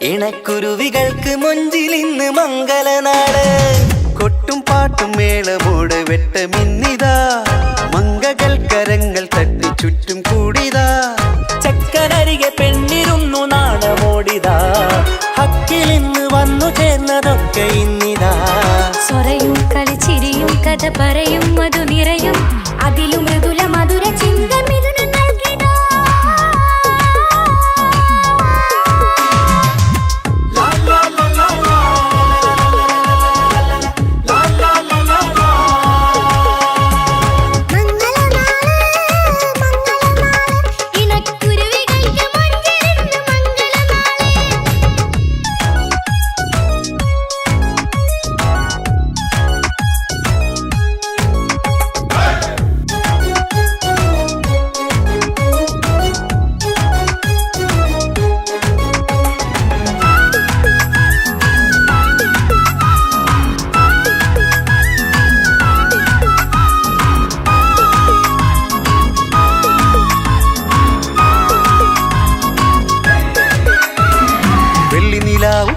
ഇണക്കുരുവികൾക്ക് മൊഞ്ചിലിന്ന് മംഗലനാട്. കൊട്ടും പാട്ടും മേളമോട് വെട്ടമിന്നിതാ, മംഗകൾ കരങ്ങൾ തട്ടി ചുറ്റും കൂടിതാ. ചക്കനരികെ പെണ്ണിരുന്നു നാണമോടിതാ, ഹക്കിലിന്ന് വന്നു ചേർന്നതൊക്കെ ഇന്നിതാ. സ്വരയും കളിച്ചിരിയും കഥ പറയും മധു നിറയും, അതിലും മൃദുല മധുര ചിന്ത മിഥുന നൽകിടാ.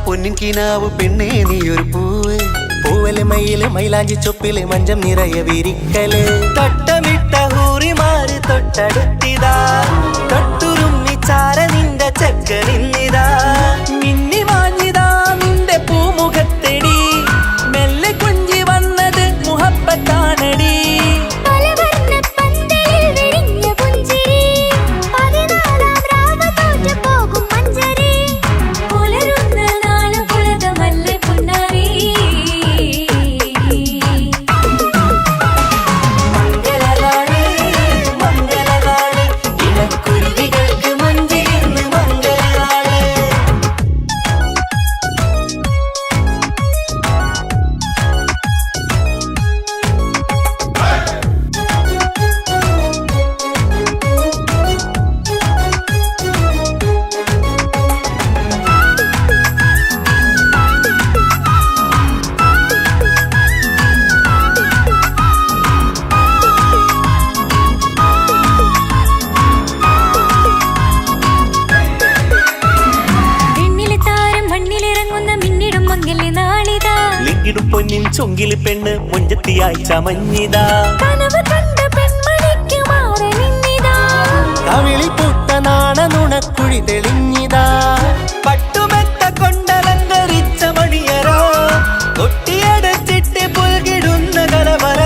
പൊന്നിൻ കിനാവ് പെണ്ണേ നീയൊരു പൂവ്, പൂവല് മയില് മൈലാഞ്ചി ചൊപ്പില് മഞ്ചം നിറയെ വിരിക്കല്. തട്ടമിട്ട ഹൂറിമാര് തൊട്ടടുത്തിതാ, തൊട്ടുരുമ്മി ചാര നിന്റെ ചക്കനിന്നിതാ. മിന്നി മാഞ്ഞിതാ നിന്റെ പൂമുഖത്തെടി, മെല്ലെ കുഞ്ചി വന്നത് മുഹബത്താണടി. പൊന്നിൻ ചൊങ്കില് പെണ്ണ് മുഞ്ചത്തിയായി ചമഞ്ഞിതാ, കവിളിൽ പൊട്ട നാണ നുണക്കുഴി തെളിഞ്ഞിതാ. പട്ടുമെത്ത കൊണ്ടലങ്കരിച്ച മണിയറോ, കൊട്ടിയടച്ചിട്ട് പുൽകിടുന്ന കലവര.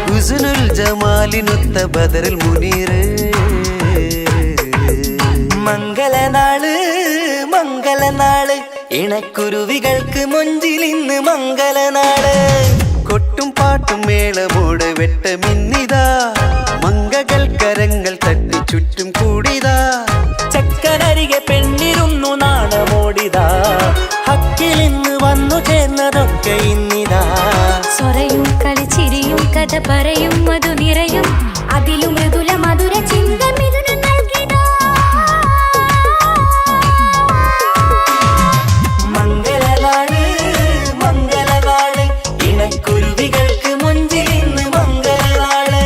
ഹുസ്നുൽ ജമാലിനൊത്ത ബദറിൽ മുനീറ്. മംഗലനാള് മംഗലനാള്, ഇണക്കുരുവികൾക്ക് മൊഞ്ചിലിന്ന് മംഗലനാട്. കൊട്ടും പാട്ടും മേളമോട് വെട്ടമിന്നിതാ, മംഗകൾ കരങ്ങൾ തട്ടി ചുറ്റും കൂടിതാ. ചക്കനരികെ പെണ്ണിരുന്നു നാണമോടിതാ, ഹക്കിലിന്ന് വന്നു ചേർന്നതൊക്കെ ഇന്നിതാ. സ്വരയും കളിച്ചിരിയും കഥ പറയും മധു നിറയും, അതിലും മൃദുല മധുര ചിന്ത മിഥുന നൽകിടാ. മംഗലനാള് മംഗലനാള്, ഇണക്കുരുവികൾക്ക് മൊഞ്ചിലിന്ന് മംഗലനാള്.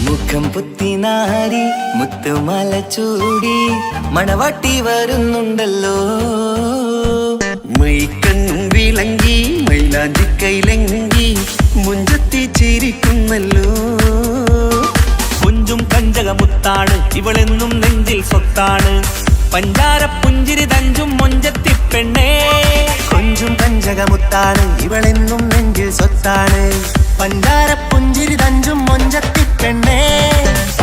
മുഖം പുത്തിനാരി മുത്തുമല ചൂടി മണവാട്ടി വരുന്നുണ്ടല്ലോ. മൈക്കണ്ണും വിളങ്ങി മൈ കൈലങ്കി മുഞ്ചത്തി ചിരിക്കുന്നല്ലോ. കുഞ്ചും കഞ്ചകമുത്താണ് ഇവളെന്നും നെഞ്ചിൽ സ്വത്താണ്. പഞ്ചാര പുഞ്ചിരി തഞ്ചും മൊഞ്ചത്തി പെണ്ണേ. കൊഞ്ചും കഞ്ചകമുത്താണ് ഇവളെന്നും നെഞ്ചിൽ സ്വത്താണ്. പഞ്ചാര പുഞ്ചിരി തഞ്ചും മൊഞ്ചത്തി പെണ്ണേ.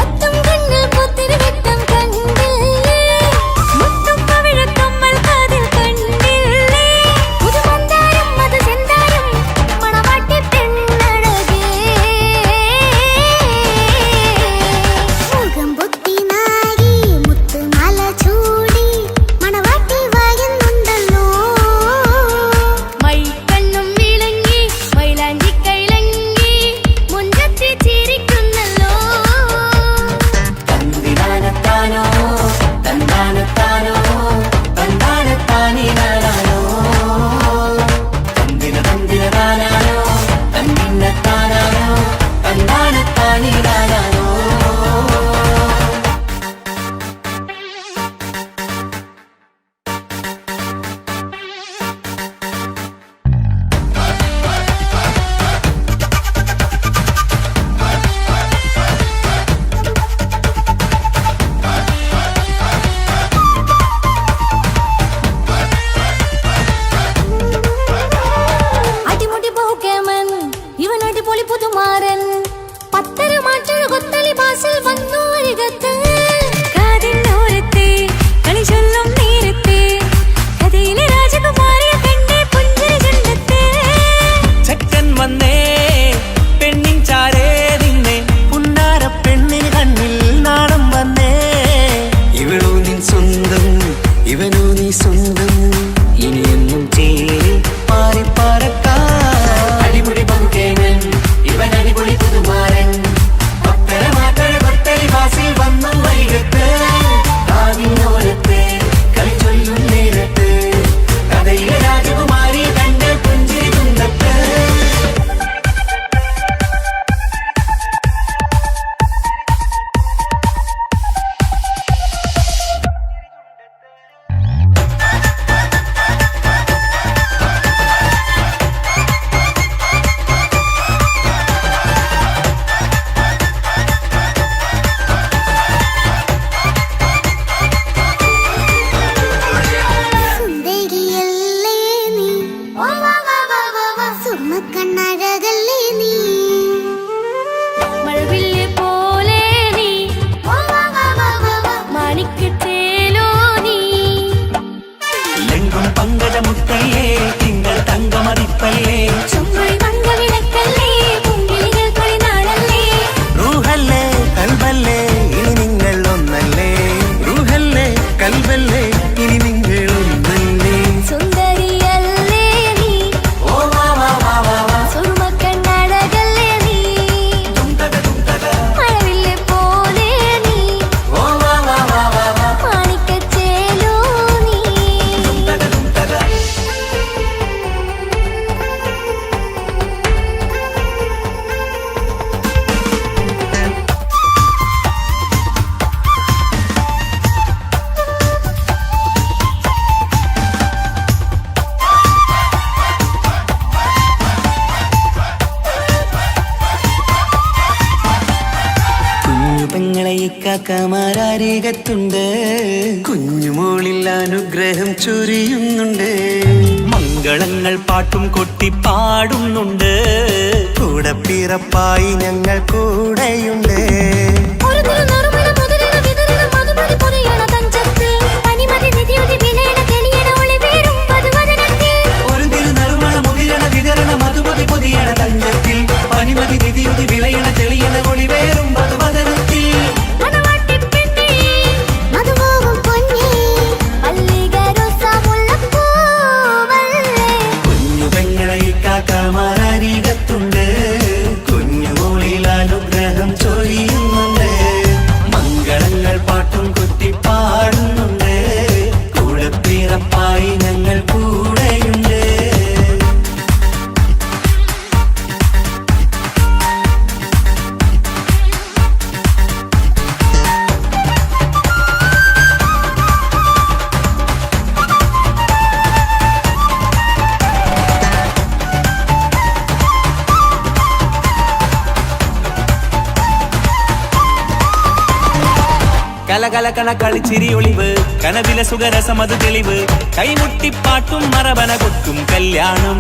ഒത്തും കണ്ണിൽ പുത്തിരി വെട്ടം കണ്ടില്ലേ, മുത്തും പവിഴക്കമ്മൽ കാതിൽ കണ്ടില്ലേ, പുതുമന്ദാരം മധുചന്ദാരം മണവാട്ടി പെണ്ണഴകേ. മുഖം പൊത്തി നാരി മുത്തുമാല ചൂടി മണവാട്ടി വായുന്നുണ്ടല്ലോ. മൈക്കണ്ണും വിളങ്ങി മൈലാഞ്ചി കൈലങ്കി മുഞ്ചത്തി ചിരിക്കുന്നല്ലോ. തന്തിനാനത്താനോ തന്താനത്താനോ തന്താനത്താനിനാനോ തന്തിന തന്തിനാനോ തന്നിന്നത്താനോ തന്താനത്താനിനാനോ. അടിമുടി പോകേമൻ ഇവൻ അടിപൊളി പുതുമാരൻ. പത്തര മാറ്റൊഴു കൊത്തളി ബാസിൽ വന്നു അരികത്ത്. കാതിന്നോരത്തെ കളി ചൊല്ലും നേരത്തെ കഥയിലെ രാജകുമാരിയ പെണ്ണെ പുഞ്ചിരി ചുണ്ടത്തെ. ചെക്കൻ വന്നേ പെണ്ണിൻ ചാരേ നിന്നെ. പുന്നാര പെണ്ണിന് കണ്ണിൽ നാണം വന്നേ. ഇവളോ നിൻ സ്വന്തം ഇവനോ നീ സ്വന്തം. ഇനിയെന്നും ചേരി പാറി പറക്കാം. അടിപൊളി പങ്കുകേനൻ ഇവൻ അടിപൊളി പുതുമാരൻ. പത്തര മാറ്റഴ കൊത്തലി ബാസിൽ വന്നു വൈകത്ത്. കാവിനോരത്ത് കളി ചൊല്ലും നേരത്ത് കഥയിലെ രാജകുമാരി കണ്ട് പുഞ്ചിരി തുണ്ടത്ത്. സുന്ദരിയല്ലേ നീ, സ്വർണ്ണക്കണ്ണഴകല്ലേ നീ, മഴവില്ല് പോലെ നീ, മാണിക്കത്തേലോ നീ. ലെങ്കും പങ്കജമുത്തല്ലേ തിങ്കൾ തങ്കമറിപ്പല്ലേ. ചുമഴി മംഗവിളക്കല്ലേ പൂങ്കിളികൾ കൊളിനാളല്ലേ. റൂഹല്ലേ കൽബല്ലേ ഇനി നിങ്ങൾ ഒന്നല്ലേ. റൂഹല്ലേ കൽബല്ലേ ഇനി നിങ്ങൾ ഒന്നല്ലേ. സുന്ദരിയല്ലേ നീ, ഓ വാ വാ വാ വാ വാ. സ്വർണ്ണക്കണ്ണഴകല്ലേ നീ, മഴവില്ല് പോലെ നീ, ഓ വാ വാ വാ വാ വാ. മാണിക്കത്തേലോ നീ. കുഞ്ഞു പെങ്ങളെ ഇക്കാക്കമാരാരികത്തുണ്ട്. കുഞ്ഞുമോളിൽ അനുഗ്രഹം ചൊരിയുന്നുണ്ട്. മംഗളങ്ങൾ പാട്ടും കൊട്ടി പാടുന്നുണ്ട്. കൂടെ പിറപ്പായി ഞങ്ങൾ കൂടെയുണ്ട്. ഒരു തിരുനറുമണ മുതിരണ വിതരണ മധുമതി പൊതിയണ തഞ്ചത്ത്. പനിമതി നിധിയുതി വിലയണ തെളിയണ ഒളിവേറും പതുവദനത്തിൽ. ഒരു തിരുനറുമണ മുതിരണ വിതരണ മധുമതി പൊതിയണ തഞ്ചത്തിൽ. പനിമതി നിധിയുതി വിളയണ തെളിയണ ഒളിവേറും മധുവദനത്തിൽ. മണവാട്ടി പെണ്ണേ, മധുപോകും പൊന്നേ, മല്ലിക റോസ മുല്ലപ്പൂവല്ലേ. കുഞ്ഞു പെങ്ങളെ ഇക്കാക്കമാരാരികത്തുണ്ട്. കുഞ്ഞുമോളിൽ അനുഗ്രഹം ചൊരിയുന്നുണ്ട്. കലകലകണ കളിച്ചിരി ഒളിവ് കനവിലെ സുഖരസമത് തെളിവ് കൈമുട്ടിപ്പാട്ടും മറവന കൊട്ടും കല്യാണം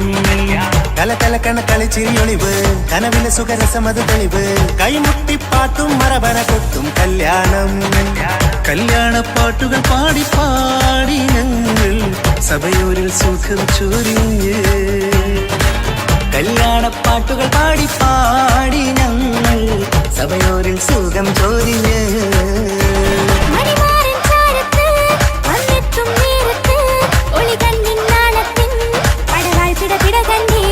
കലകലക്കണ കളിച്ചിരിയൊളിവ് കനവിലെ സുഖരസമത് തെളിവ് കൈമുട്ടിപ്പാട്ടും മറവന കൊട്ടും കല്യാണം കല്യാണപ്പാട്ടുകൾ പാടി പാടി ഞങ്ങൾ സഭയോരിൽ സുഖം ചൊരിഞ്ഞ് കല്യാണപ്പാട്ടുകൾ പാടി പാടി ഞങ്ങൾ സഭയോരിൽ സുഖം ചൊരിഞ്ഞ് മണിമാരൻ ചാരത്ത് വന്നെത്തും നേരത്ത് ഒളികണ്ണിൻ നാളത്തിൻ പടവാൾ പിടപിട കണ്ടേ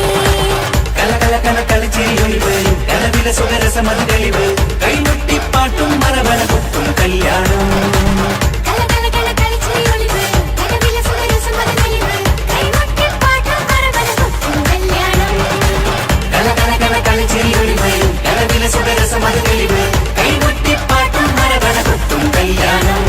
കലകലകണ കളിച്ചിരി ഒളിവ് കനവിലെ സുഖരസമത് തെളിവ് കൈമുട്ടിപ്പാട്ടും മറവന കൊട്ടും കല്യാണം കലകലകണ കളിച്ചിരി ഒളിവ് കനവിലെ സുഖരസമത് തെളിവ് കൈമുട്ടിപ്പാട്ടും മറവന കൊട്ടും കല്യാണം കലകലകണ കളിച്ചിരി ഒളിവ് കനവിലെ സുഖരസമത് തെളിവ് കൈമുട്ടിപ്പാട്ടും മറവന കൊട്ടും കല്യാണം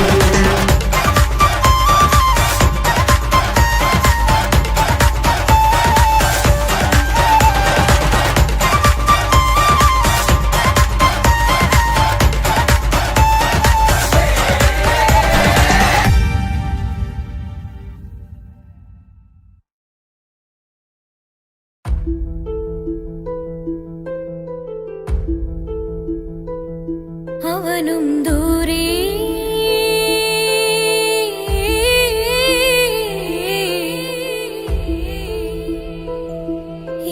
അവനും ദൂരെ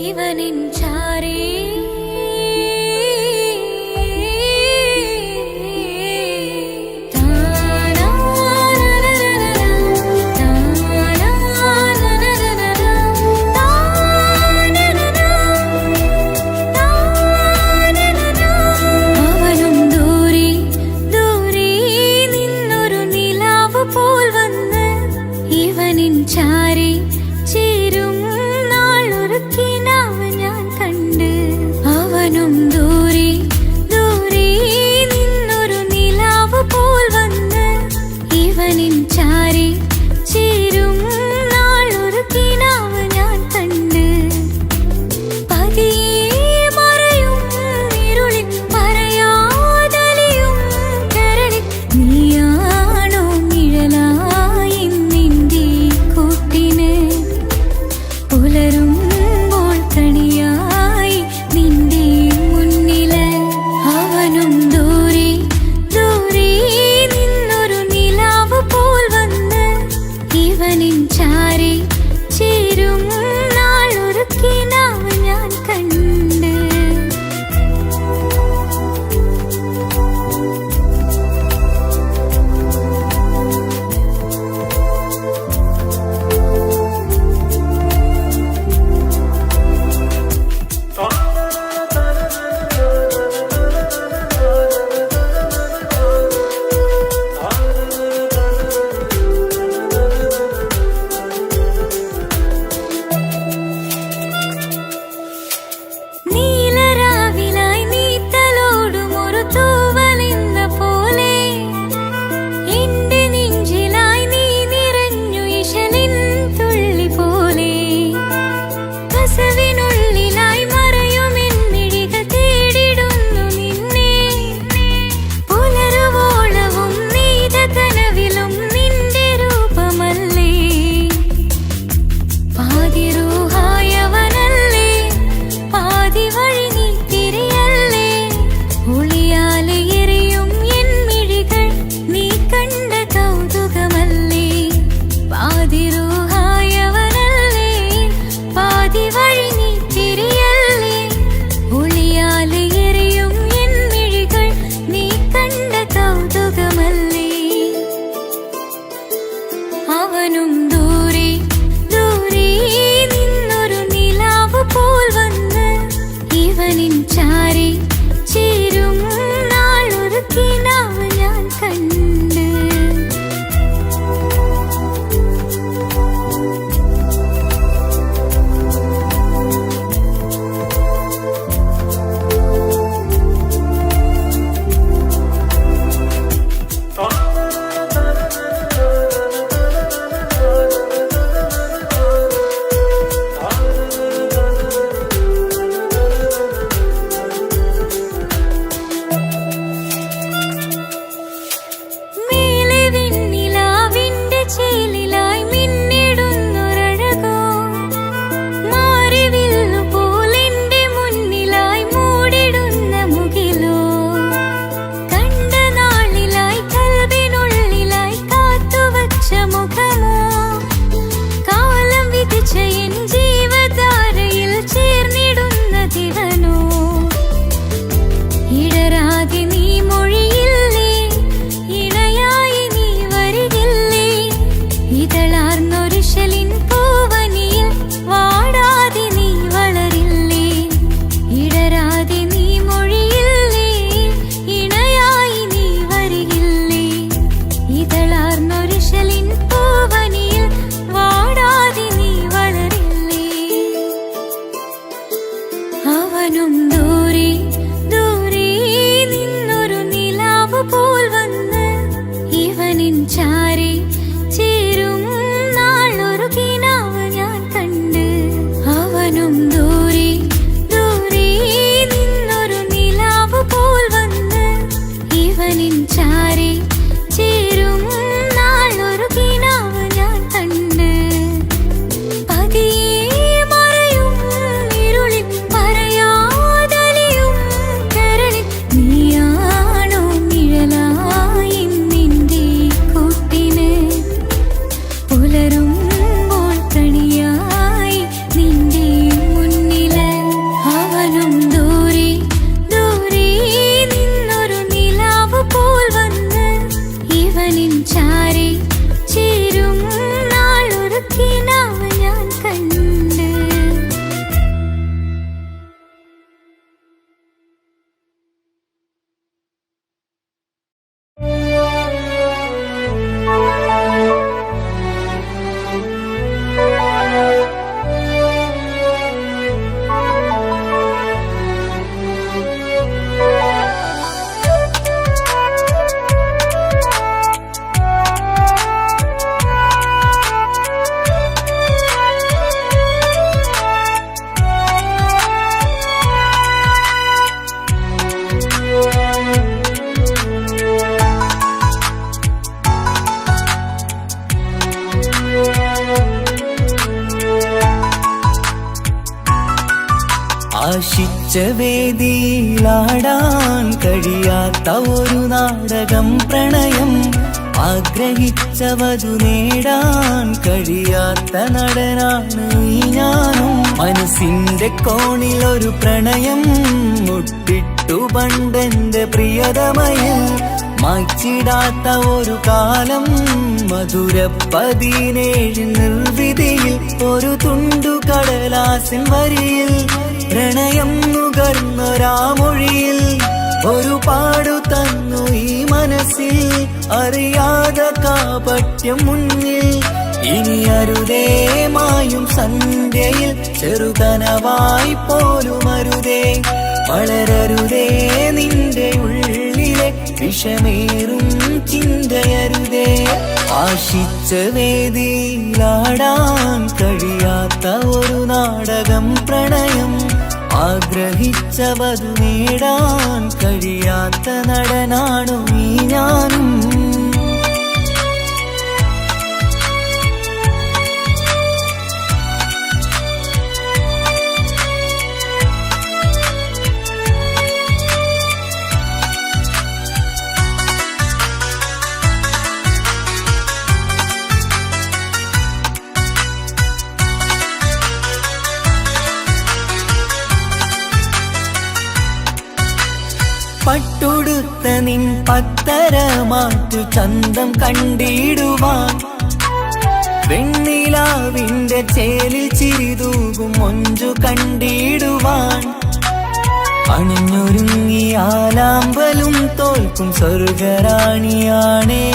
ഇവനിൻ ചാരേ അവനും ദൂരെ ദൂരെ ഇടരാതെ നീ മൊഴിയില്ലേ, ഇണയായി നീ വരികില്ലേ, ഇതളാർന്നൊരു ശലിൻ പൂവനിയിൽ വാടാതെ നീ വളരില്ലേ, ഇടരാതെ നീ മൊഴിയില്ലേ, ഇണയായി നീ വരികില്ലേ, ഇതളാർന്നൊരു ശലിൻ പൂവനിയിൽ വാടാതെ നീ വളരില്ലേ. അവനും ദൂരെ ദൂരെ നിന്നൊരു നിലാവ് പോൽ വന്ന് ഇവനിൻ ചാരെ ചേരും നാളൊരു കിനാവ് ഞാൻ കണ്ട്. അവനും ദൂരെ ദൂരെ നിന്നൊരു നിലാവ് പോൽ വന്ന് ഇവനിൻ ചാരെ ചേരും നാളൊരു കിനാവ് ഞാൻ കണ്ട്. പതിയെ മറയും ഇരുളിൽ പറയാതലിയും കരളിൽ നീയാണോ നിഴലായി നിന്റെ കൂട്ടിന്, പുലരുമ്പോൾ കണിയായി നിന്റെ മുന്നില്. അവനും ദൂരെ ദൂരെ നിന്നൊരു നിലാവ് പോൽ വന്ന് ഇവനിൻ ചാരെ ചേരും നാളൊരു കിനാവ് ഞാൻ കണ്ട്. ആശിച്ച വേദിയിലാടാൻ കഴിയാത്ത ഒരു നാടകം പ്രണയം, ആഗ്രഹിച്ചവതു നേടാൻ കഴിയാത്ത നടനാണ് ഈ ഞാനും. മനസ്സിന്റെ കോണിലൊരു പ്രണയം മുട്ടിട്ടു പണ്ടെന്റെ പ്രിയതമയിൽ, മായ്ച്ചിടാത്ത ഒരു കാലം മധുര 17 നിർവിധിയിൽ, ഒരു തുണ്ടു കടലാസിൻ വരിയിൽ പ്രണയം നുകർന്നൊരാമൊഴിയിൽ ഒരു പാടു തന്നു ഈ മനസ്സിൽ, അറിയാതെ കാപട്യം മുന്നിൽ. ഇനി അരുതേ മായും സന്ധ്യയിൽ ചെറുകനവായി പോലും അരുതേ, വളരരുതേ നിന്റെ ഉള്ളിലെ വിഷമേറും ചിന്തയരുതേ. ആശിച്ച വേദിയിലാടാൻ കഴിയാത്ത ഒരു നാടകം പ്രണയം, ആഗ്രഹിച്ചവതു നേടാൻ കഴിയാത്ത നടനാണു ഈ ഞാനും. പട്ടുടുത്ത നിൻ പത്തരമാറ്റു ചന്തം കണ്ടിടുവാൻ, വെണ്ണിലാവിന്റെ ചേലിൽ ചിരിതൂകും മൊഞ്ചു കണ്ടിടുവാൻ, അണിഞ്ഞൊരുങ്ങിയാലാമ്പലും തോൽക്കും സ്വർഗറാണിയാണേ.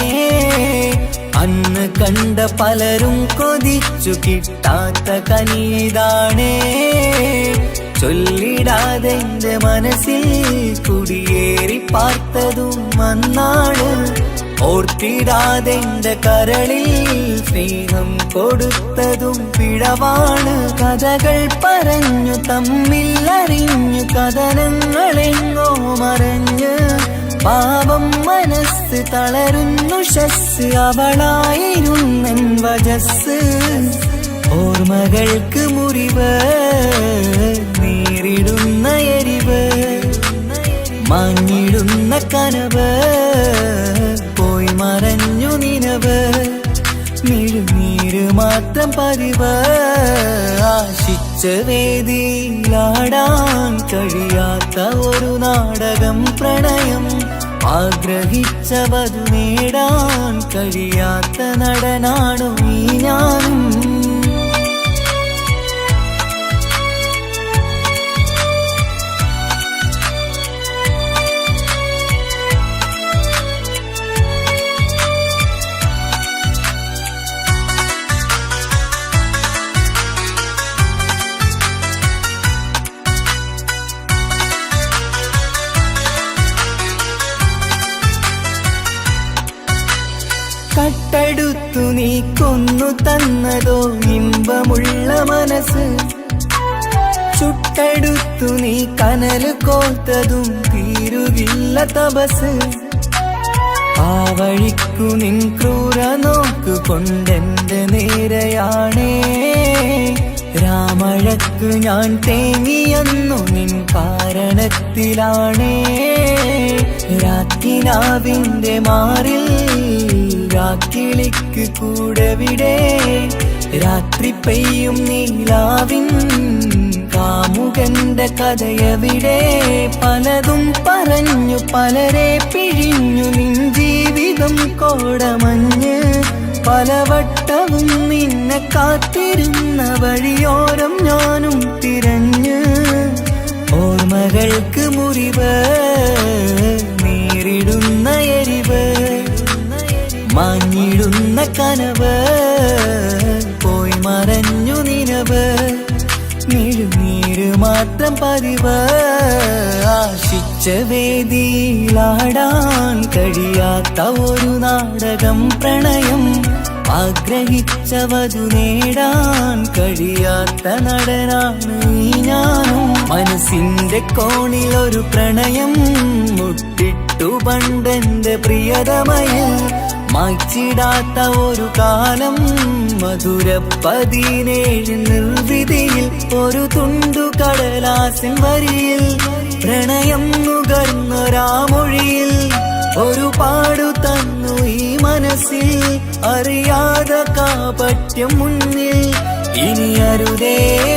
അന്ന് കണ്ട പലരും കൊതിച്ചു കിട്ടാത്ത കനിതാണേ, ചൊല്ലിടാതെ എന്റെ മനസ്സിൽ കുടിയേറി പാർത്തതും അന്നാണ്, ഓർത്തിടാതെ എന്റെ കരളിൽ സ്നേഹം കൊടുത്തതും പിഴവാണ്. കഥകൾ പറഞ്ഞു തമ്മിൽ അറിഞ്ഞു കഥനങ്ങളെങ്ങോ മറഞ്ഞ്, പാപം മനസ്സ് തളരുന്നു ഷസ്, അവളായിരുന്നെൻ വജസ്. ഓർമ്മകൾക്ക് മുറിവ് നേരിടുന്ന എരിവ്, മാഞ്ഞിടുന്ന കനവ് പോയി മറഞ്ഞു നിനവ്, മിഴുനീര് മാത്രം പതിവ്. ആശിച്ച ആശിച്ച വേദിയിലാടാൻ കഴിയാത്ത ഒരു നാടകം പ്രണയം ആഗ്രഹിച്ചവതു നേടാൻ കഴിയാത്ത നടനാണു ഈ ഞാനും കട്ടെടുത്തു നീ കൊന്നു തന്നതോ ഇമ്പമുള്ള മനസ്സ് ചുട്ടെടുത്തു നീ കനല് കോത്തതും തീരുകില്ല തപസ് ആ വഴിക്കു നിൻ ക്രൂര നോക്കു കൊണ്ടെന്റെ നേരെയാണേ രാമഴക്ക് ഞാൻ തേങ്ങിയെന്നു നിൻ കാരണത്തിലാണേ രാത്തിനാവിന്റെ മാറിൽ രാക്കിളിക്ക് കൂടവിടെ രാത്രി പെയ്യും നീലാവിൻ കാമുകന്റെ കഥയവിടെ പലതും പറഞ്ഞു പലരെ പിഴിഞ്ഞു നിൻ ജീവിതം കോടമഞ്ഞ് പലവട്ടവും നിന്നെ കാത്തിരുന്ന വഴിയോരം ഞാനും തിരഞ്ഞ് ഓർമ്മകൾക്ക് മുറിവ് നേരിടുന്ന എരിവ് മാഞ്ഞിടുന്ന കനവ് പോയി മറഞ്ഞു നിനവ് മിഴുനീര് മാത്രം പതിവ് ആശിച്ച വേദിയിലാടാൻ കഴിയാത്ത ഒരു നാടകം പ്രണയം ആഗ്രഹിച്ചവതു നേടാൻ കഴിയാത്ത നടനാണ് ഈ ഞാനും മനസ്സിന്റെ കോണിൽ ഒരു പ്രണയം മുട്ടിട്ടു പണ്ടെന്റെ പ്രിയതമയിൽ മായ്ച്ചിടാത്ത ഒരു കാലം മധുര 17 നിർവിധിയിൽ ഒരു തുണ്ടു കടലാസിൻ വരിയിൽ പ്രണയം നുകർന്നൊരാമൊഴിയിൽ ഒരു പാടു തന്നു ഈ മനസ്സിൽ അറിയാതെ കാപട്യം മുന്നിൽ ഇനി അരുതേ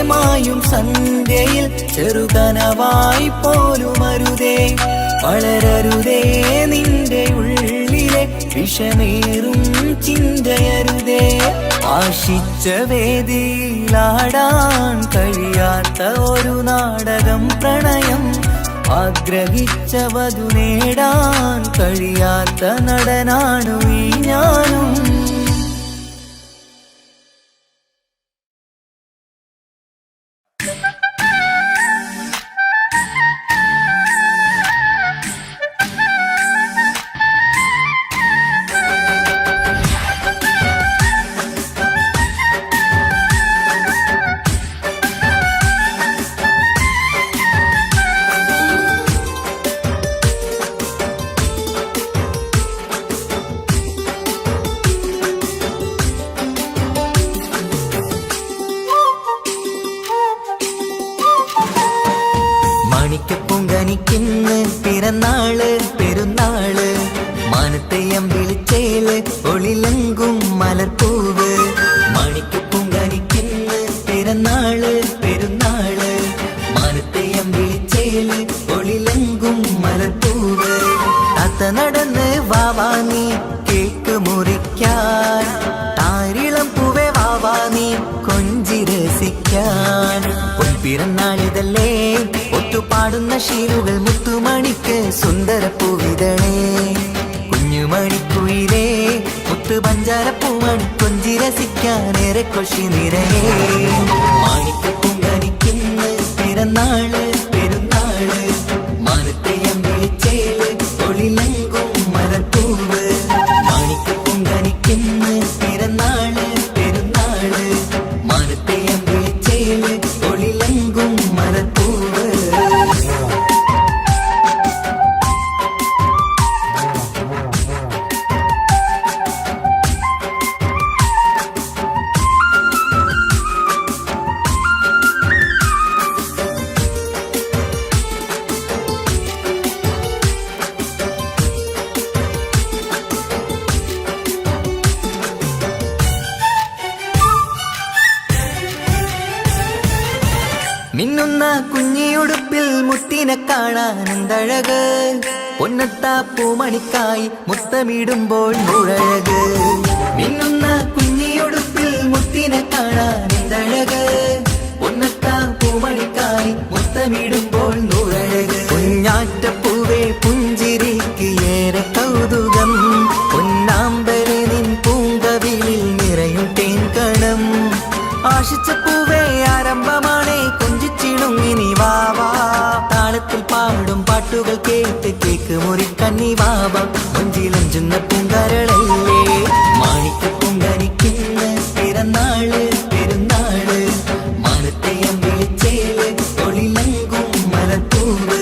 മായും സന്ധ്യയിൽ ചെറുകനവായി പോലും അരുതേ വളരരുതേ നിന്റെ ഉള്ളിലെ വിഷമേറും ചിന്തയരുതേ ആശിച്ച വേദിയിലാടാൻ കഴിയാത്ത ഒരു നാടകം പ്രണയം ആഗ്രഹിച്ചവതു നേടാൻ കഴിയാത്ത നടനാണു ഈ ഞാനും പൊങ്കനിക്കിന്ന് പിറന്നാള് പെരുന്നാള് മാനത്തെയം വിളിച്ചേല് ഒളിലങ്കും മലർപ്പൂവ് മണിക്ക് പൊങ്കനിക്കിന്ന് പിറന്നാള് പെരുന്നാള് മാനത്തെയം വിളിച്ചേല് ഒളിലങ്കും മലർപ്പൂവ് താത്ത നടന്ന് വാവാ നീ കേക്ക് മുറിക്കാൻ താരിളം പൂവേ വാവാ നീ കൊഞ്ചി രസിക്കാൻ പിറന്നാളിതല്ലേ ഒത്തുപാടുന്ന ശീലുകൾ മുത്തുമണിക്ക് സുന്ദരപ്പൂവിതണേ കുഞ്ഞുമണിക്കുയിലേ മുത്തു പഞ്ചാരപ്പൂമണി കൊഞ്ചി രസിക്കാനേറെ കൊശി നിറയേ മാണിക്ക് പൊങ്കനിക്കിന്ന് പിറന്നാള് പെരുന്നാള് മാനത്തെയം വിളിച്ചേല് ഒളിലങ്കും മലർപ്പൂവ് മാണിക്ക് പൊങ്കനിക്കിന്ന് പിറന്നാള് പെരുന്നാള് മാനത്തെയം വിളിച്ചേല് ഒളിലങ്കും മലർപ്പൂവ് കുഞ്ഞിയുടുപ്പിൽ മുത്തിനെ കാണാൻ എന്തഴക് പൊന്നത്താ പൂമണിക്കായി മുത്തമിടുമ്പോൾ മുഴഴക് മിന്നുന്ന കുഞ്ഞിയുടുപ്പിൽ മുത്തിനെ കാണാൻ എന്തഴക് പൊന്നത്താ പൂമണിക്കായി മുത്തമിടുമ്പോൾ മുഴഴക് കുഞ്ഞാറ്റപ്പൂവേ പുഞ്ചിരിക്ക് ഏറെ കൗതുകം പൊന്നാമ്പരെ നിൻ പൂങ്കവിളിൽ നിറയും തേൻകണം ആശിച്ച പൂവേ ആരംഭമാണേ കൊഞ്ചിച്ചിണുങ്ങിനി വാവാ താളത്തിൽ പാടും പാട്ടുകൾ കേട്ട് കേക്ക് മുറിക്കണ്ണി വാവ കൊഞ്ചിലഞ്ചുന്ന പൂങ്കരളല്ലേ മാണിക്ക പൊങ്കനിക്കുന്ന പിറന്നാള് പെരുന്നാള് മാനത്തെയം വിളിച്ചേല് തൊളിലങ്കും മലപ്പൂവ്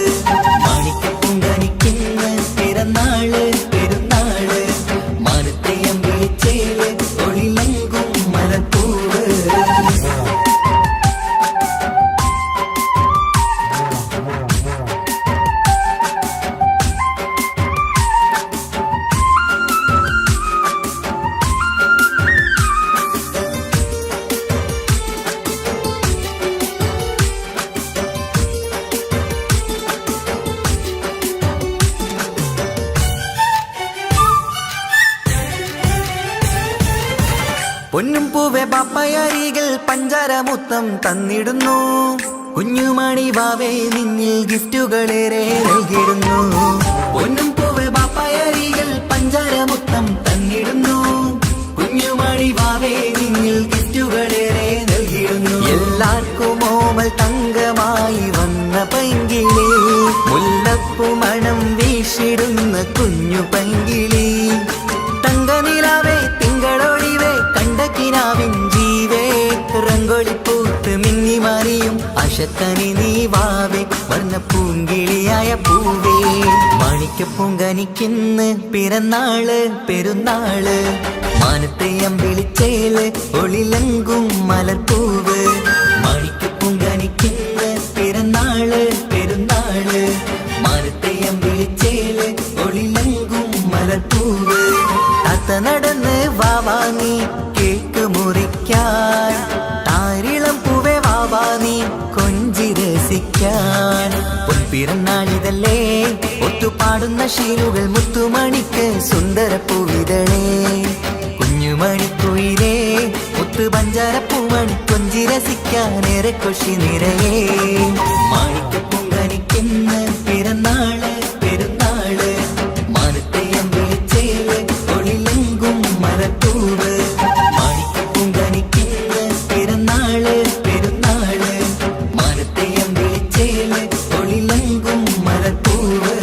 മാണിക്ക പൊങ്കനിക്കുന്ന പിറന്നാള് പെരുന്നാള് മാനത്തെയം വിളിച്ചേല് തൊളിലങ്കും മലപ്പൂവ് പൊന്നും പൂവെ പാപ്പയരികൾ പഞ്ചാരമുത്തം തന്നിടുന്നു കുഞ്ഞുമണി വാവേ നിന്നിൽ ഗിഫ്റ്റുകളേറെ നൽകിടുന്നു പൊന്നും പൂവെ പാപ്പയരികൾ പഞ്ചാരമുത്തം തന്നിടുന്നു കുഞ്ഞുമണി വാവേ നിന്നിൽ ഗിഫ്റ്റുകളേറെ നൽകിടുന്നു എല്ലാവർക്കും ഓമൽ തങ്കമായി വന്ന പൈങ്കിളി മുല്ലപ്പൂ മണം വീശിടുന്ന കുഞ്ഞു പൈങ്കിളി തങ്കനിലാവേ തിങ്കളൊളിവേ കണ്ടക്കിനാവിൻ ജീവേ റംഗോളിപ്പൂത്ത് മിന്നി മാറിയും അശത്തനി നീ വാവേ വർണ്ണ പൂങ്കിളിയായ പൂവേ മാണിക്ക പൊങ്കനിക്കുന്ന് പിറന്നാള് പെരുന്നാള് മാനത്തെയം വിളിച്ചേല് ഒളിലങ്കും മലർപ്പൂവ് മാണിക്ക പൊങ്കനിക്കുന്ന് പിറന്നാള് പെരുന്നാള് മാനത്തെയം വിളിച്ചേല് ഒളിലങ്കും മലർപ്പൂവ് താത്ത നടന്ന് വാവാ നീ കേക്ക് മുറിക്കാൻ താരിളം പൂവേ വാവാ നീ കൊഞ്ചി രസിക്കാൻ പൊൻപിറന്നാളിതല്ലേ ഒത്തുപാടുന്ന ശീലുകൾ മുത്തുമണിക്ക് സുന്ദര പൂവിതളേ കുഞ്ഞുമണിക്കുയിലേ മുത്തു പഞ്ചാര പൂമണി കൊഞ്ചി രസിക്കാനേറെ കൊഷി നിറയേ മാണിക്ക പൊങ്കനിക്കുന്ന പിറന്നാള് പെരുന്നാള് മാനത്തെയം വിളിച്ചേല് ഒളിലങ്കും മലപ്പൂവ് മാണിക്ക പൊങ്കനിക്കുന്ന പിറന്നാള് പെരുന്നാള് മാനത്തെയം വിളിച്ചേല് ഒളിലങ്കും മലപ്പൂവ്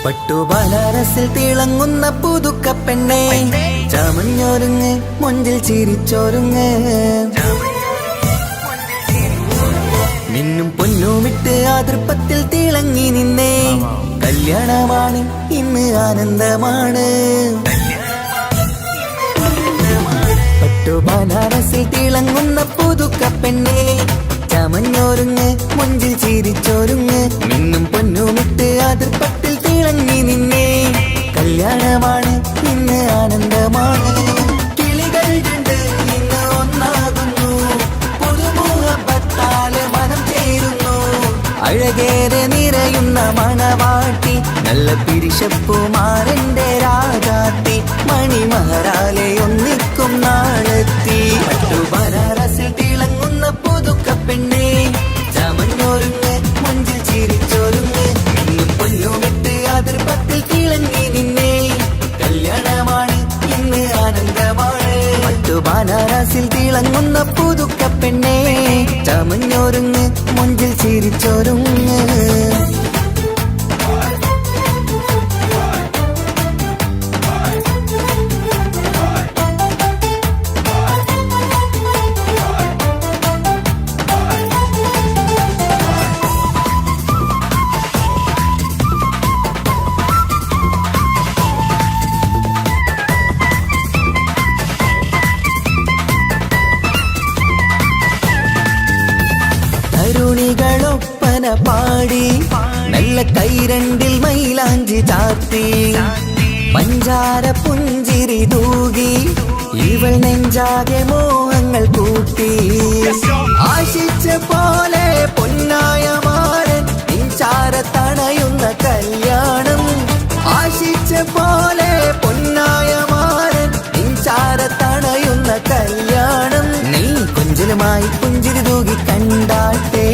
പട്ടുബനാരസിൽ തിളങ്ങുന്ന പുതുക്ക പെണ്ണെ ചമഞ്ഞൊരുങ്ങ് മൊഞ്ചിൽ ചിരിച്ചൊരുങ്ങ് മിന്നും പൊന്നുമിട്ട് ആതൃപ്പത്തിൽ തിളങ്ങി നിന്നേ കല്യാണമാണ് ഇന്ന് ആനന്ദമാണ് പട്ടുബനാരസിൽ തിളങ്ങുന്ന പുതുക്ക പെണ്ണെ ചമഞ്ഞൊരുങ്ങ് മൊഞ്ചിൽ ചിരിച്ചൊരുങ്ങ് മിന്നും പൊന്നുമിട്ട് ആതൃപ്പത്തിൽ തിളങ്ങി നിന്നേ കല്യാണമാണ് ഇന്ന് ആനന്ദമാണ് കിളികൾ രണ്ട് ഇന്ന് ഒന്നാകുന്നു പുതുമുഖത്താല് മനം ചേരുന്നു അഴകേറെ നിറയുന്ന മണവാട്ടി നല്ല പിരിശപ്പുമാരന്റെ രാജാത്തി മണിമഹാരാലെ ഒന്നിക്കും നാളെത്തി പട്ടുബനാരസിൽ തിളങ്ങുന്ന പുതുക്ക പെണ്ണെ ചമഞ്ഞൊരുങ്ങ് മൊഞ്ചിൽ ചിരിച്ചൊരുങ്ങ് മിന്നും പൊന്നുമിട്ട് അതിർപ്പത്തിൽ തിളങ്ങി നിന്നേ കല്യാണമാണ് ഇന്ന് ആനന്ദമാണ് പട്ടുബനാരസിൽ തിളങ്ങുന്ന പുതുക്ക പെണ്ണെ ചമഞ്ഞൊരുങ്ങ് മൊഞ്ചിൽ ചിരിച്ചൊരുങ്ങ് തരുണികളൊപ്പന പാടി നല്ല കൈരണ്ടിൽ മൈലാഞ്ചി ചാർത്തി പഞ്ചാര പുഞ്ചിരി തൂകി ഇവൾ നെഞ്ചാകെ മോഹങ്ങൾ കൂട്ടി ആശിച്ച പോലെ പൊന്നായ മാരൻ നിൻചാര തണയുന്ന കല്യാണം ആശിച്ച പോലെ പൊന്നായ മാരൻ നിൻചാര തണയുന്ന കല്യാണം നീ കൊഞ്ചലുമായി പുഞ്ചിരി തൂകി കണ്ടാട്ടെ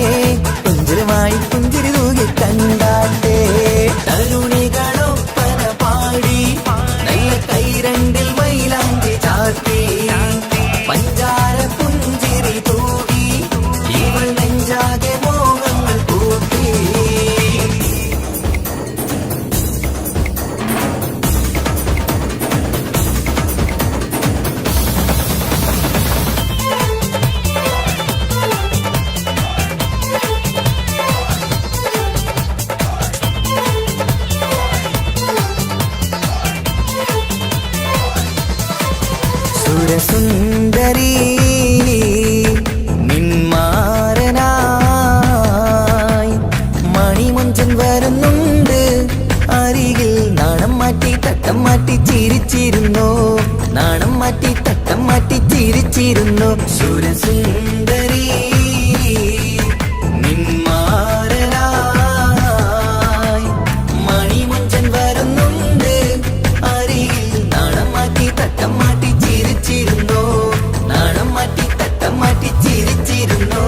കൊഞ്ചലുമായി പുഞ്ചിരി തൂകി കണ്ടാട്ടെ തരുണികളൊപ്പന പാടി നല്ല കൈരണ്ടിൽ മൈലാഞ്ചി ചാർത്തി പഞ്ചാര പുഞ്ചിരി തൂകി ഇവൾ നെഞ്ചാകെ മോഹങ്ങൾ കൂട്ടി സുരസുന്ദരി നിന്മാരനായി മണിമുഞ്ചൻ വരുന്നുണ്ട് അരികിൽ നാണം മാറ്റി തട്ടം മാറ്റി ചിരിച്ചിരുന്നു നാണം മാറ്റി തട്ടം മാറ്റി ചിരിച്ചിരുന്നു സുരസുന്ദരി നിന്മാരനായി മണിമുഞ്ചൻ വരുന്നുണ്ട് അരികിൽ നാണം മാറ്റി തട്ടം മാറ്റി ചിരിച്ചിരുന്നു നാണം മാറ്റി തട്ടം മാറ്റി ചിരിച്ചിരുന്നു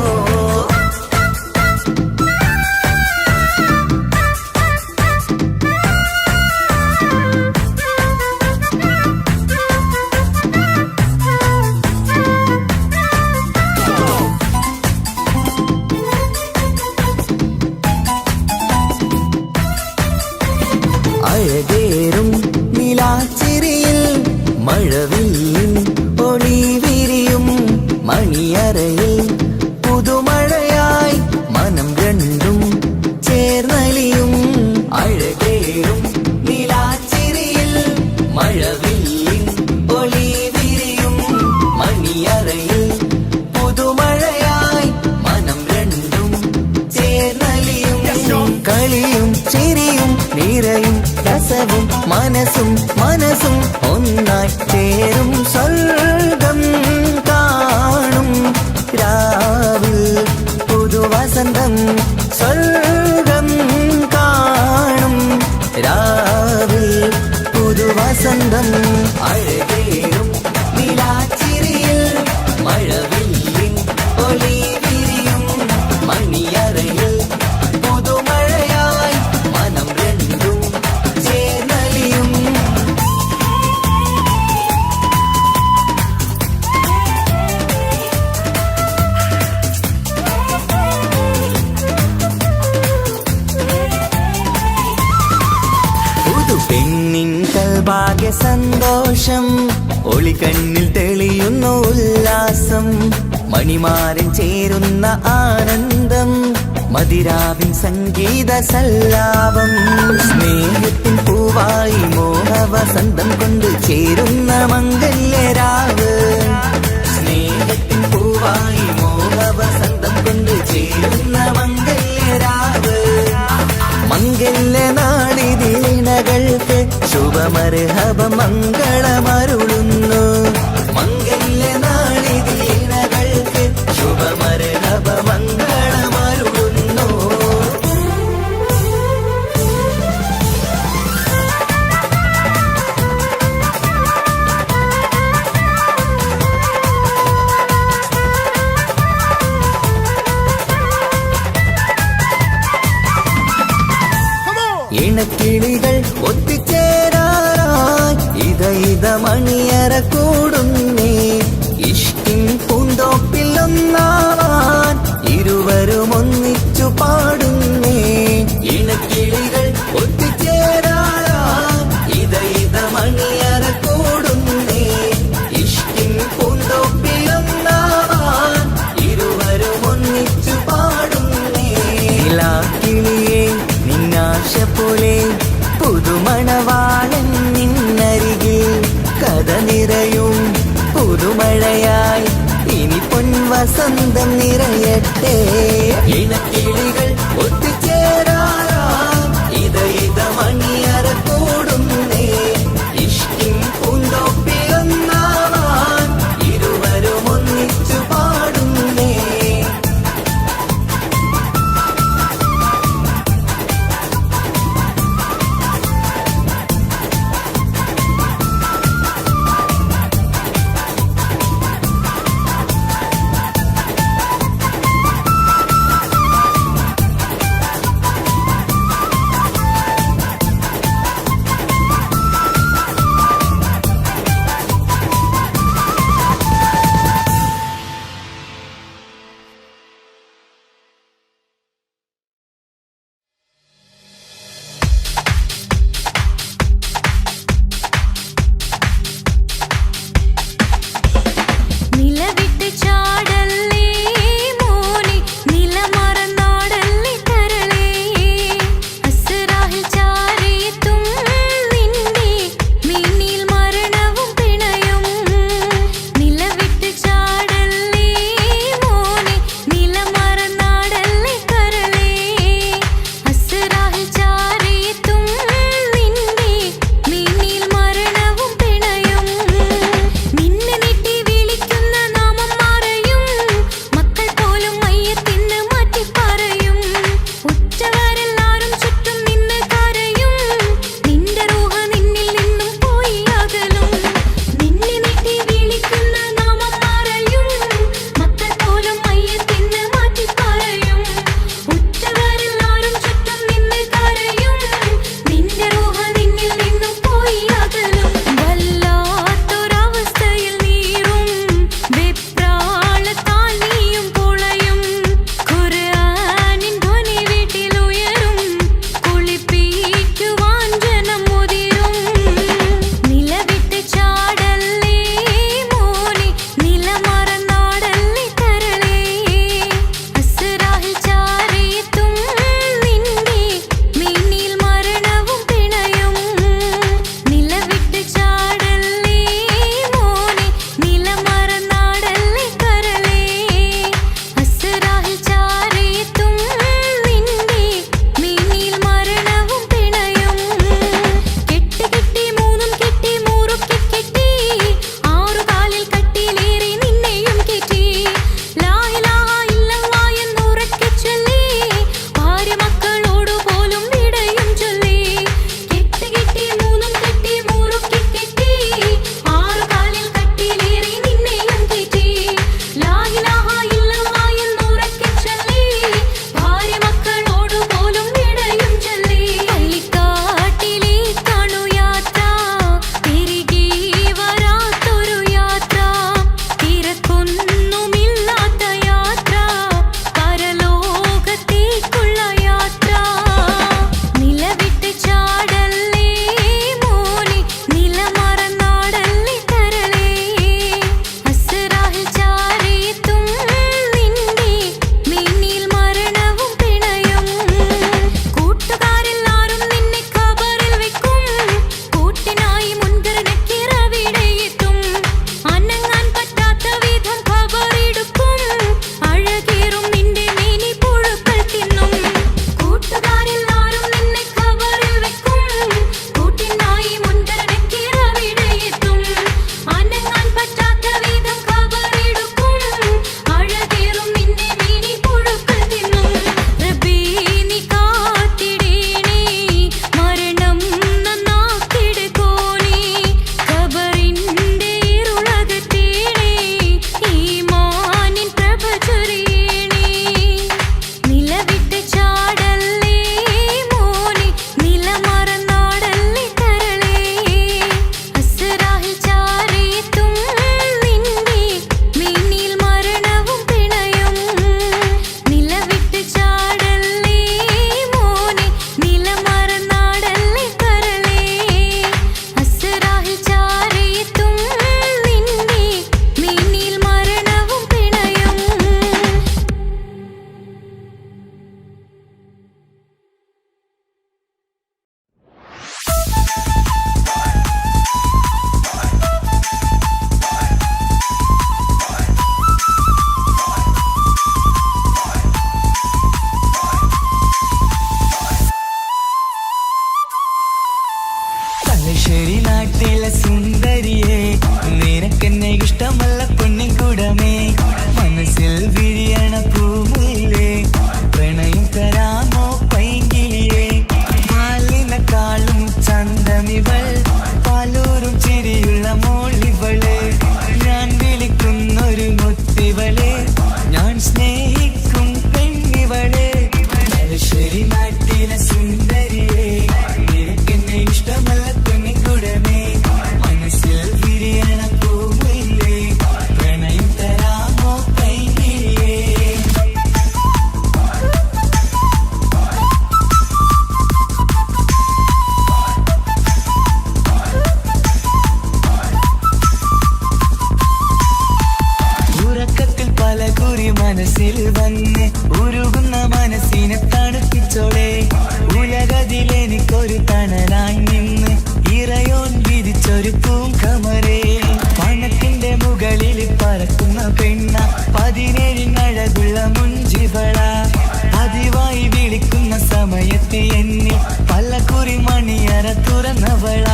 അഴകേറും നിലാച്ചിരിയിൽ മഴവില്ലിൻ ഒളി വിരിയും മണിയറയിൽ പുതുമഴയായി മനം രണ്ടും ചേർന്നലിയും അഴകേറും നിലാച്ചിരിയിൽ മഴവില്ലിൻ ഒളി വിരിയും മണിയറയിൽ പുതുമഴയായി മനം രണ്ടും ചേർന്നലിയും കളിയും ചിരിയും നിറയും രസവും മനസ്സും മനസ്സും ഒന്നായി ചേരും സ്വർഗം കാണും രാവിൽ പുതുവസന്തം സ്വർഗം കാണും രാവിൽ പുതുവസന്തം അഴകേറും നിലാച്ചിരിയിൽ മഴവില്ലിൻ ഒളി വിരിയും മണിയറയിൽ പുതുമഴയായി മനം രണ്ടും ചേർന്നലിയും സന്തോഷം ഒളിക്കണ്ണിൽ തെളിയുന്നു ഉല്ലാസം മണിമാരൻ ചേരുന്ന ആനന്ദം മതിരാവിൻ സംഗീത സല്ലാപം സ്നേഹത്തിൻ പൂവായി മോഹവസന്തം കൊണ്ട് ചേരുന്ന മംഗല്യരാവ് സ്നേഹത്തിൻ പൂവായി മോഹവസന്തം കൊണ്ട് ചേരുന്ന മംഗല്യരാവ് മംഗല്യ നാളിതീണകൾക്ക് ശുഭമർഹബ മംഗളമരുളുന്നു മംഗല്യ നാളിതീണകൾക്ക് ശുഭമർഹബ മംഗളമരുളുന്നു ഇണക്കിളികൾ ഒത്തുചേരാറായി ഇത മണിയറ കൂടുന്നേ ഇഷ്കിൻ പൂന്തോപ്പിൽ ഒന്നാവാൻ ഇരുവരും ഒന്നിച്ചു പാടുന്നേ ഇണക്കിളികൾ ഒത്തുചേരാറായി ഇത മണിയറ കൂടുന്നേ ഇഷ്കിൻ പൂന്തോപ്പിൽ ഒന്നാവാൻ ഇരുവരും ഒന്നിച്ചു പാടുന്നേ കിളിയേ നിന്നാശ പോലെ പുതുമണവാളൻ നിന്നരികിൽ കഥ നിറയും പുതുമഴയായി ഇനി പൊൻവസന്തം നിറയട്ടെ ഇണക്കിളികൾ ഒത്തുചേരാറാം ഇത മണിയറ കൂടുന്നേ ഇഷ്കിൻ പൂന്തോപ്പിലൊന്നാവാൻ ഇരുവരും ഒന്നിച്ചു പാടുന്നേ നിന്ന് ഉരുകുന്ന മനസ്സിനെ തണുപ്പിച്ചോളെ. ഉലകതിലെനിക്കൊരു തണലായി നിന്ന് ഇറയോൻ വിരിച്ചൊരു പൂങ്കമരേ. പണത്തിന്റെ മുകളിൽ പറക്കുന്ന പെണ്ണ 17 അഴകുള്ള മുഞ്ചിവള. പതിവായി വിളിക്കുന്ന സമയത്ത് എന്നിൽ പല്ലക്കുറി മണിയറ തുറന്നവള.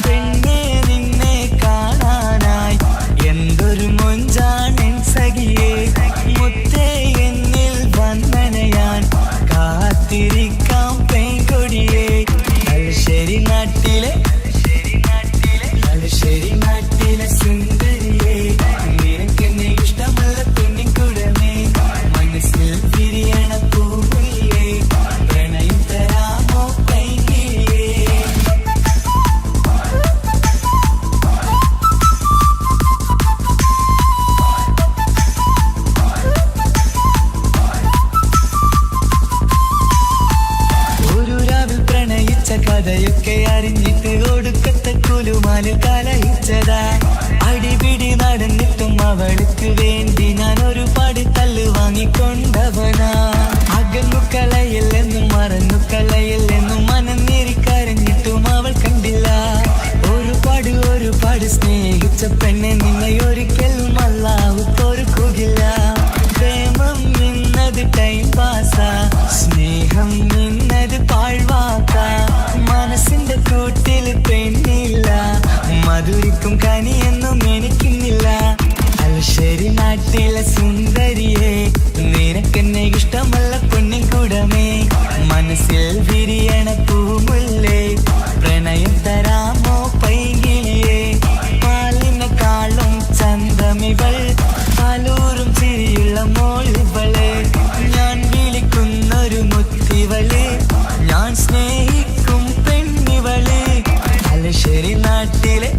പെണ്ണെ നിന്നെ കാണാനായി എന്തൊരു മൊഞ്ചാണെൻ സഖിയേ. മുത്തേ എന്നിൽ വന്ദനയാൻ കാത്തിരിക്കാം പെൺകൊടിയേ. തലശ്ശേരി നാട്ടിലെ സുന്ദരിയേ, നിനക്കെന്നെ ഇഷ്ടമുള്ള പെണ്ണിൻകുടമേ. മനസ്സിൽ വിരിയണ പൂവില്ലേ, പ്രണയം തരാമോ കൈകിളിയേ. ഒരു രാവിൽ പ്രണയിച്ച കഥയൊക്കെ അറിഞ്ഞിട്ട് ഒടുക്കത്തെ കുലുമാല് കലഹിച്ചതാ. അടിപിടി നടന്നിട്ടും അവൾക്ക് വേണ്ടി ഞാൻ ഒരുപാട് തല്ല് വാങ്ങിക്കൊണ്ടവനാ. അകന്നു കളയില്ലെന്നും മറന്നു കളയില്ലെന്നും മനന്നേറി കരഞ്ഞിട്ടും അവൾ കണ്ടില്ല. ഒരുപാട് സ്നേഹിച്ച പെണ്ണെ നിന്നെ ഒരിക്കലും അല്ലാഹു പൊറുക്കുകയില്ല. പ്രേമം നിന്നത് ടൈം പാസാ, സ്നേഹം നിന്നത് പാഴ്വാക്ക. മനസ്സിന്റെ കൂട്ടിൽ പെണ്ണില്ല, മധുരിക്കും കനിയൊന്നും എനിക്കുന്നില്ല. തലശ്ശേരി നാട്ടിലെ സുന്ദരിയെ, നിനക്കെന്നെ ഇഷ്ടമല്ല പെണ്ണിൻകുടമേ. മനസ്സിൽ വിരിയണ പൂമുല്ലേ, പ്രണയം തരാമോ പൈകിളിയേ. പാലിനെക്കാളും ചന്തമിവൾ, പാലൂറും ചിരിയുള്ള മോളിവളെ. ഞാൻ വിളിക്കുന്നൊരു മുത്തിവളെ, ഞാൻ സ്നേഹിക്കും പെണ്ണിവളെ. തലശ്ശേരി നാട്ടിലെ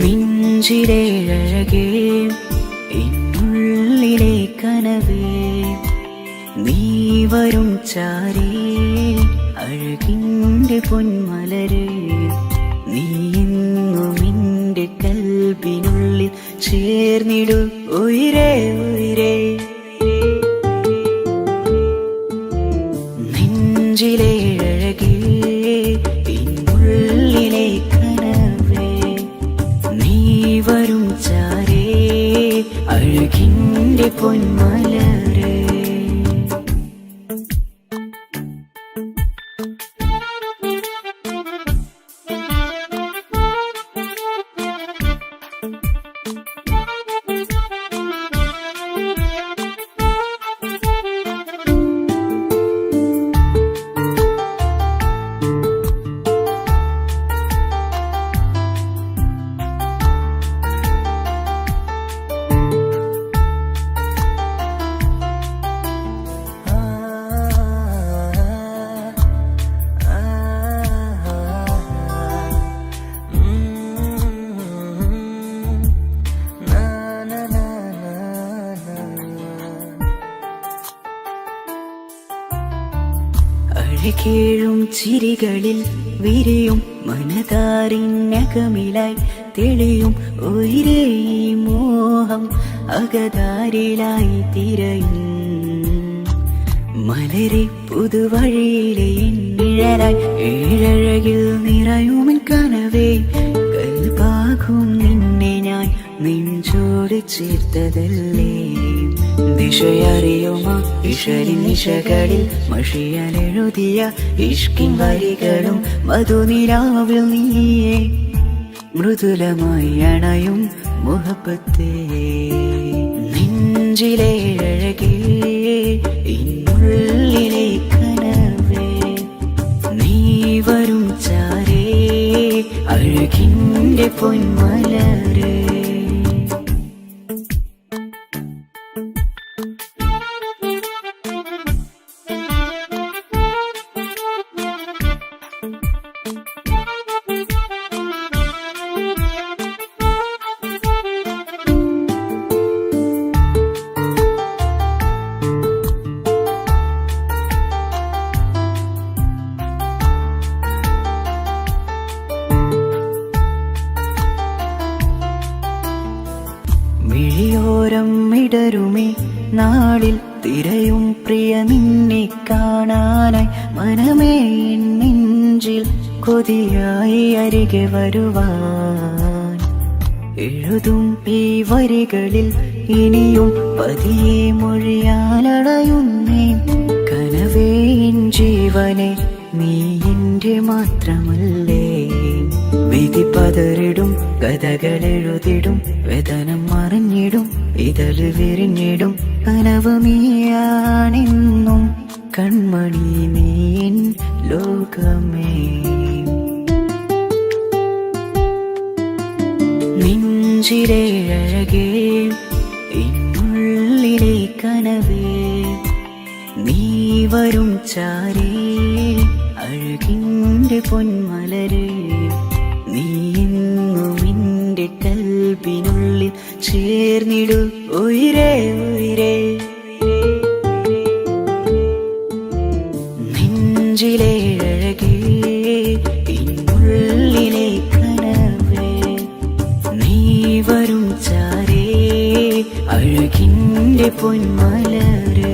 നെഞ്ചിലെ അഴകേ എന്നുള്ളിലെ കനവേ നീ വരും ചാരേ അഴകിൻ്റെ പൊന്മലരേ നീ എന്നും എൻ്റെ കൽബിനുള്ളിൽ ചേർന്നിടു ഉയിരേ ഉയിരേ നെഞ്ചിലെ അഴകേ എന്നുള്ളിലെ കനവേ നീ വരും ചാരേ അഴകിൻ്റെ പൊന്മലരേ അഴകേഴും ചിരികളിൽ വിരിയും മനതാരിനകമിലായി തെളിയും ഒരേ മോഹം അകതാരിലായി തിരയും മലരെ പുതുവഴിയിലെ നിഴലായി ഏഴഴകിൽ നിറയുമൻ കനവേ കൽപാകും നിന്നെ ഞാൻ നെഞ്ചോട് ചേർത്തതല്ലേ ദിശയറിയുമോ ഇഷലിൻ നിശകളിൽ മഷിയാലെഴുതിയ ഇഷ്കിൻ വരികളും മധുനിലാവിൽ നീയേ മൃദുലമായി അണയും മുഹബത്തേ നെഞ്ചിലെ അഴകേ ഇന്നുള്ളിലെ കനവേ നീ വരും ചാരേ അഴകിൻ്റെ പൊന്മലരേ മിഴിയോരം ഇടരുമേ നാളിൽ തിരയും പ്രിയ നിന്നെ കാണാനായി മനമേ നെഞ്ചിൽ കൊതിയായി അരികെ വരുവാൻ എഴുതും ഈ വരികളിൽ ഇനിയും പതിയെ മൊഴിയാലടയുന്നേ കനവേ ജീവനെ നീ എൻ്റെ മാത്രമല്ലേ വിധി പതറിടും കഥകളെഴുതിടും വേദനം മറിഞ്ഞിടും ഇതള് വിരിഞ്ഞിടും കനവ് നീയാണെന്നും കൺമണി നീ എൻ ലോകമേ നെഞ്ചിലെ അഴകേ എന്നുള്ളിലെ കനവേ നീ വരും ചാരേ അഴകിൻ്റെ പൊന്മലരേ നീ എന്നും എൻ്റെ കൽബിനുള്ളിൽ ചേർന്നിടു ഉയിരേ ഉയിരേ നെഞ്ചിലെ അഴകേ എന്നുള്ളിലെ കനവേ നീ വരും ചാരേ അഴകിൻ്റെ പൊന്മലരേ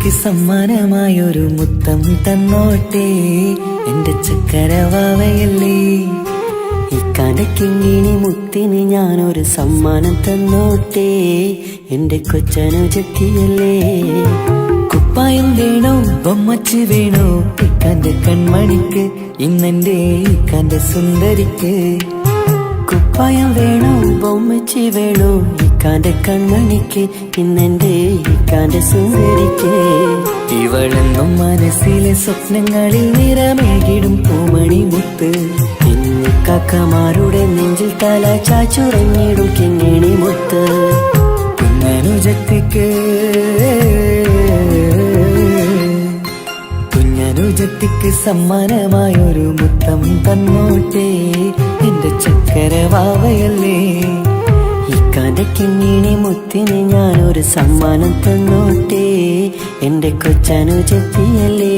അനുജത്തിക്ക് സമ്മാനമായൊരു മുത്തം തന്നോട്ടെ എന്റെ ചക്കരവാവയല്ലേ. ഇക്കാന്റെ കിങ്ങിണി മുത്തിന് ഞാനൊരു സമ്മാനം തന്നോട്ടെ എന്റെ കൊച്ചനുജത്തിയല്ലേ. കുപ്പായം വേണോ ബൊമ്മച്ച് വേണോ ഇക്കാന്റെ കൺമണിക്ക്, ഇന്നെന്റെ ഇക്കാന്റെ സുന്ദരിക്ക്. കുപ്പായം വേണോ ബൊമ്മച്ചി വേണോ ഇക്കാന്റെ കൺമണിക്ക്, ഇന്നെന്റെ ഇക്കാന്റെ സുന്ദരിക്ക്. ഇവളെന്നും മനസ്സിലെ സ്വപ്നങ്ങളിൽ നിറമേകിടും പൂമണി മുത്ത്. ഇന്ന് കാക്കമാരുടെ നെഞ്ചിൽ തല ചാച്ചുറങ്ങിടും കിങ്ങിണി മുത്ത്. കുഞ്ഞനുജത്തിക്ക് കുഞ്ഞനുജത്തിക്ക് സമ്മാനമായൊരു മുത്തം തന്നോട്ടെ എന്റെ ചക്കരവാവയല്ലേ. ഇക്കാന്റെ കിങ്ങിണി മുത്തിന് ഞാനൊരു സമ്മാനം തന്നോട്ടെ എന്റെ കൊച്ചനുജത്തിയല്ലേ.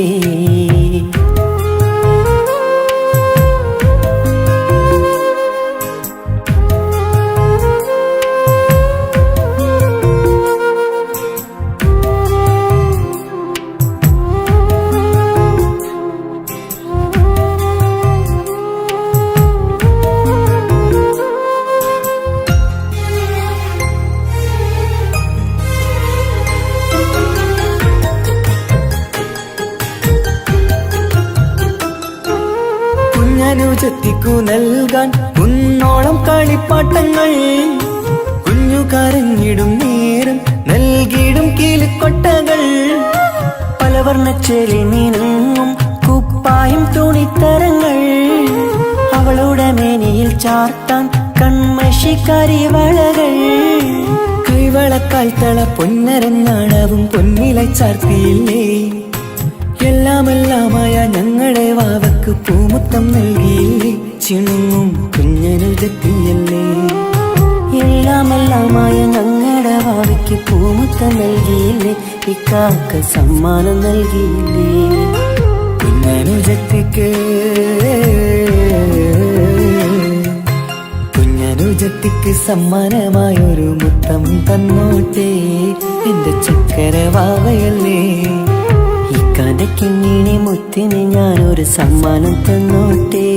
കുഞ്ഞനുജത്തിക്കു നൽകാൻ കുന്നോളം കളിപ്പാട്ടങ്ങൾ, കുഞ്ഞു കരഞ്ഞിടും നേരം നൽകിയിടും കീലിക്കൊട്ടകൾ. പലവർണ്ണച്ചേലി നീങ്ങും കുപ്പായും തുണിത്തരങ്ങൾ, അവളുടെ മേനിയിൽ ചാർത്താൻ കൺമഷിക്കാരി വളകൾ. കൈവളക്കാൽ തള പൊന്നരഞ്ഞാണവും പൊന്നില ചാർത്തിയില്ലേ. എല്ലാമെല്ലാമായ ഞങ്ങളുടെ വാവക്ക് പൂമുത്തം നൽകിയില്ലേ. ചിണുങ്ങും കുഞ്ഞനുജത്തിയല്ലേ. എല്ലാമെല്ലാമായ ഞങ്ങളുടെ വാവയ്ക്ക് പൂമുത്തം നൽകിയില്ലേ. ഇക്കാക്ക സമ്മാനം നൽകിയില്ലേ. കുഞ്ഞനുജത്തിക്ക് കുഞ്ഞനുജത്തിക്ക് സമ്മാനമായൊരു മുത്തം തന്നോട്ടെ എന്റെ ചക്കരവാവയല്ലേ. ഇക്കാന്റെ കിങ്ങിണി മുത്തിന് ഞാനൊരു സമ്മാനം തന്നോട്ടെ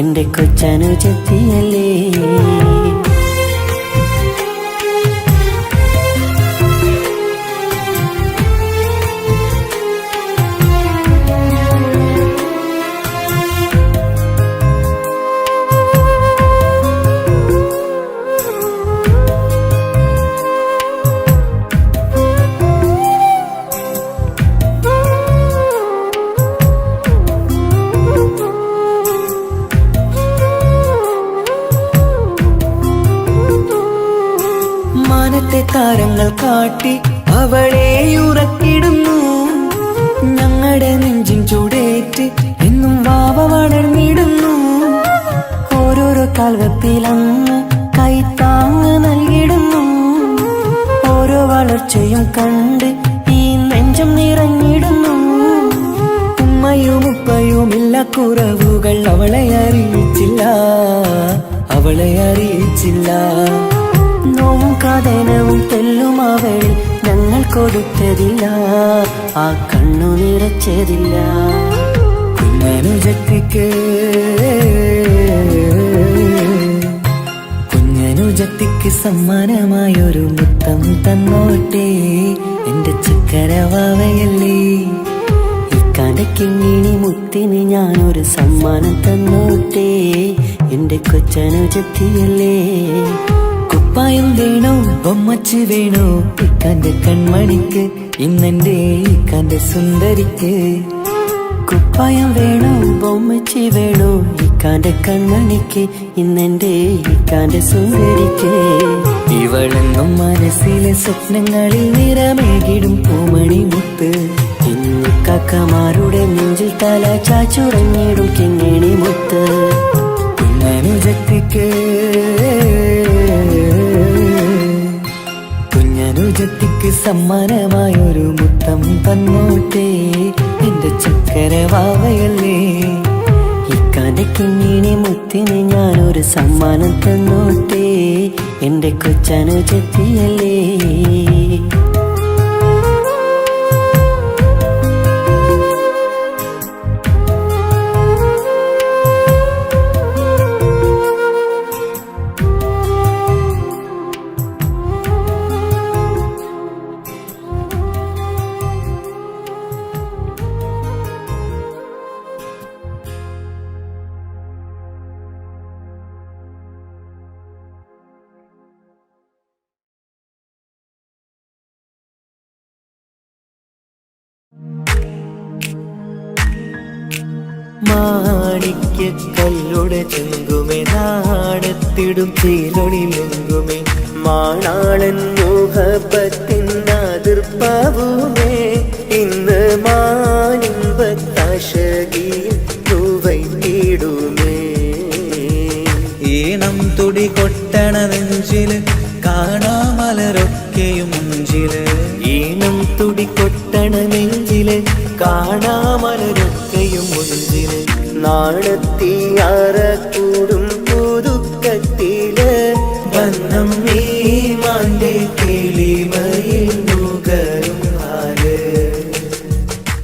എന്റെ കൊച്ചനുജത്തിയല്ലേ. മാനത്തെ താരങ്ങൾ കാട്ടി അവളെ ഉറക്കിടുന്നു. ഞങ്ങളുടെ നെഞ്ചിൻ ചൂടേറ്റ് എന്നും വാവ വളർന്നിടുന്നു. ഓരോരോ കാൽവെപ്പിലങ്ങ് കൈത്താങ്ങ് നൽകിടുന്നു. ഓരോ വളർച്ചയും കണ്ട് ഈ നെഞ്ചം നിറഞ്ഞിടുന്നു. ഉമ്മയും ഉപ്പയുമില്ല കുറവുകൾ അവളെ അറിയിച്ചില്ല, അവളെ അറിയിച്ചില്ല. നോവും കഥനവും തെല്ലും അവളിൽ ഞങ്ങൾ കൊടുത്തതില്ല, ആ കണ്ണു നിറച്ചതില്ല. കുഞ്ഞനുജത്തിക്ക് കുഞ്ഞനുജത്തിക്ക് സമ്മാനമായൊരു മുത്തം തന്നോട്ടെ എന്റെ ചക്കരവാവയല്ലേ. ഇക്കാന്റെ കിങ്ങിണി മുത്തിന് ഞാനൊരു സമ്മാനം തന്നോട്ടെ എന്റെ കൊച്ചനുജത്തിയല്ലേ. കുപ്പായം വേണോ ബൊമ്മച്ച് വേണോ ഇക്കാന്റെ കൺമണിക്ക്, ഇന്നെന്റെ ഇക്കാന്റെ സുന്ദരിക്ക്. കുപ്പായം വേണോ ബൊമ്മച്ചി വേണോ ഇക്കാന്റെ കൺമണിക്ക്, ഇന്നെന്റെ ഇക്കാന്റെ സുന്ദരിക്ക്. ഇവളെന്നും മനസ്സിലെ സ്വപ്നങ്ങളിൽ നിറമേകിടും പൂമണി മുത്ത്. ഇന്ന് കാക്കമാരുടെ നെഞ്ചിൽ തല ചാച്ചുറങ്ങിടും കിങ്ങിണി മുത്ത്. കുഞ്ഞനുജത്തിക്ക് കുഞ്ഞനുജത്തിക്ക് സമ്മാനമായൊരു മുത്തം തന്നോട്ടെ എന്റെ ചക്കരവാവയല്ലേ. ഇക്കാന്റെ കിങ്ങിണി മുത്തിന് ഞാനൊരു സമ്മാനം തന്നോട്ടെ എന്റെ കൊച്ചനുജത്തിയല്ലേ. മാണിക്യ കല്ലുടെ ചെങ്കുമേ നാണത്തിടും ചീലൊളിലെങ്കുമേ മാണാളൻ മോഹപ്പത്തിൻ അതിർപ്പാവുമേ ഇന്ന് മാനിമ്പത്താശകിയിൽ തൂവൈത്തിടുമേ ഈണം തുടി കൊട്ടണ നെഞ്ചില് കാണാമലരൊക്കെയും മുഞ്ചില് ഈണം തുടി കൊട്ടണ നെഞ്ചില് കാണാമലരൊക്കെയും മുഞ്ചില് നാണത്തിയാറ കൂടും പുതുക്കത്തില് വന്നം നീ മാന്റെ കിളിമ